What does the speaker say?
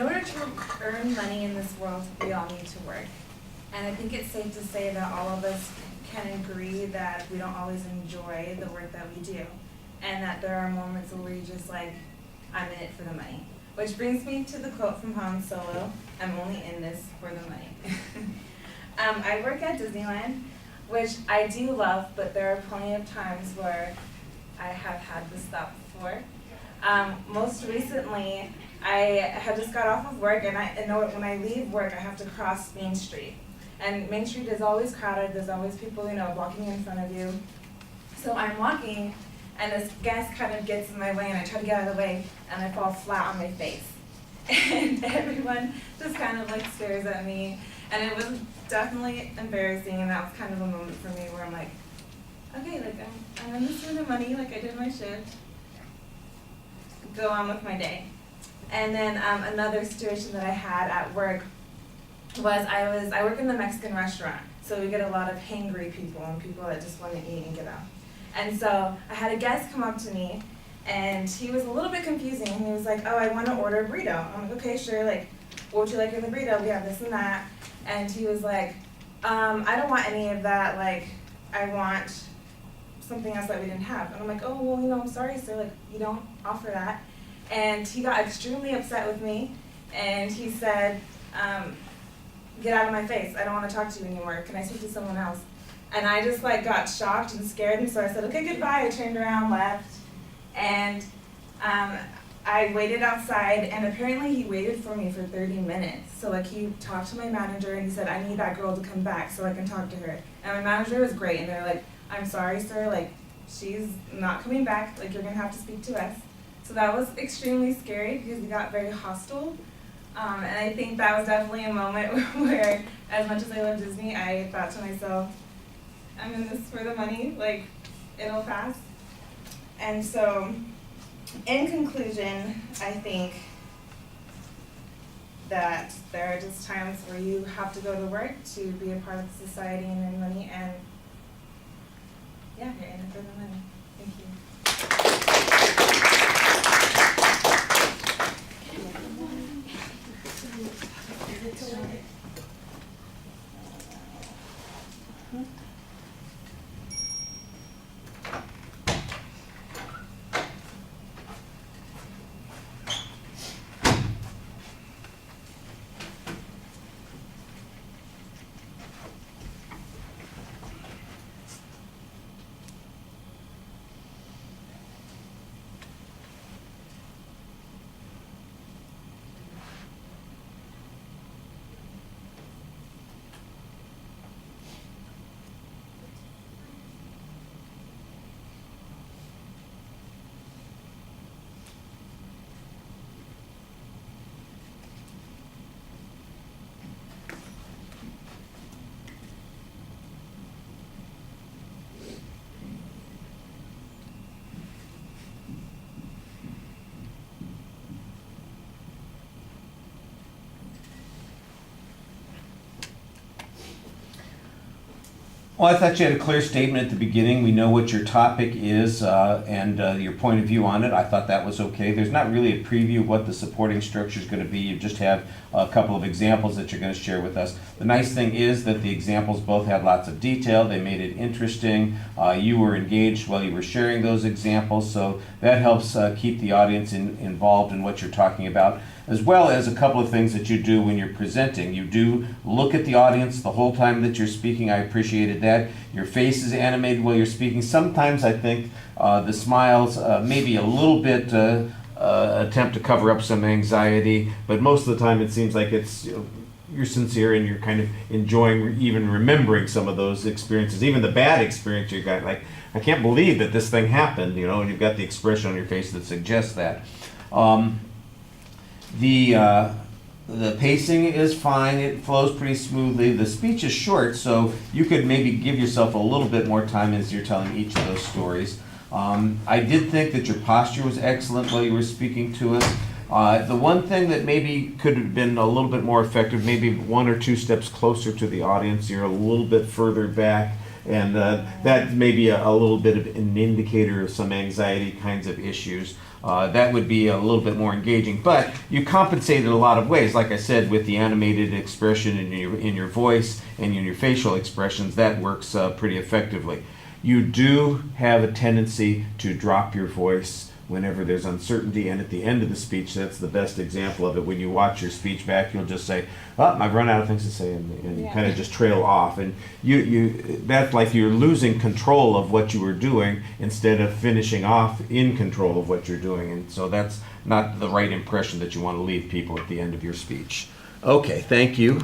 in order to earn money in this world, we all need to work. And I think it's safe to say that all of us can agree that we don't always enjoy the work that we do. And that there are moments where we just like, I'm in it for the money. Which brings me to the quote from Han Solo, I'm only in this for the money. I work at Disneyland, which I do love, but there are plenty of times where I have had to stop before. Most recently, I had just got off of work, and I know when I leave work, I have to cross Main Street. And Main Street is always crowded, there's always people, walking in front of you. So I'm walking, and this guest kind of gets in my way, and I try to get out of the way, and I fall flat on my face. And everyone just kind of like stares at me, and it was definitely embarrassing, and that was kind of a moment for me where I'm like, okay, like I'm in this for the money, like I did my shift, go on with my day. And then another situation that I had at work was I work in the Mexican restaurant, so we get a lot of hangry people and people that just want to eat and get out. And so I had a guest come up to me, and he was a little bit confusing. He was like, oh, I want to order a burrito. I'm like, okay, sure, like, what would you like in the burrito? We have this and that. And he was like, I don't want any of that, like, I want something else that we didn't have. And I'm like, oh, well, I'm sorry, sir, like, you don't offer that. And he got extremely upset with me, and he said, get out of my face, I don't want to talk to you anymore, can I speak to someone else? And I just like got shocked and scared, and so I said, okay, goodbye. I turned around, left, and I waited outside, and apparently he waited for me for 30 minutes. So like he talked to my manager, and he said, I need that girl to come back so I can talk to her. And my manager was great, and they're like, I'm sorry, sir, like she's not coming back, like you're gonna have to speak to us. So that was extremely scary because he got very hostile. And I think that was definitely a moment where, as much as I love Disney, I thought to myself, I'm in this for the money, like, it'll pass. And so, in conclusion, I think that there are just times where you have to go to work to be a part of society and earn money, and yeah, you're in it for the money. Thank you. Well, I thought you had a clear statement at the beginning. We know what your topic is and your point of view on it. I thought that was okay. There's not really a preview of what the supporting structure is going to be. You just have a couple of examples that you're going to share with us. The nice thing is that the examples both had lots of detail. They made it interesting. You were engaged while you were sharing those examples, so that helps keep the audience involved in what you're talking about, as well as a couple of things that you do when you're presenting. You do look at the audience the whole time that you're speaking. I appreciated that. Your face is animated while you're speaking. Sometimes I think the smiles maybe a little bit attempt to cover up some anxiety, but most of the time it seems like it's you're sincere and you're kind of enjoying even remembering some of those experiences, even the bad experience you got. Like, I can't believe that this thing happened, and you've got the expression on your face that suggests that. The pacing is fine, it flows pretty smoothly. The speech is short, so you could maybe give yourself a little bit more time as you're telling each of those stories. I did think that your posture was excellent while you were speaking to us. The one thing that maybe could have been a little bit more effective, maybe one or two steps closer to the audience, you're a little bit further back. And that may be a little bit of an indicator of some anxiety kinds of issues. That would be a little bit more engaging, but you compensate in a lot of ways. Like I said, with the animated expression in your voice and in your facial expressions, that works pretty effectively. You do have a tendency to drop your voice whenever there's uncertainty, and at the end of the speech, that's the best example of it. When you watch your speech back, you'll just say, "Oh, I've run out of things to say," and you kind of just trail off. And that's like you're losing control of what you were doing instead of finishing off in control of what you're doing. And so that's not the right impression that you want to leave people at the end of your speech. Okay, thank you.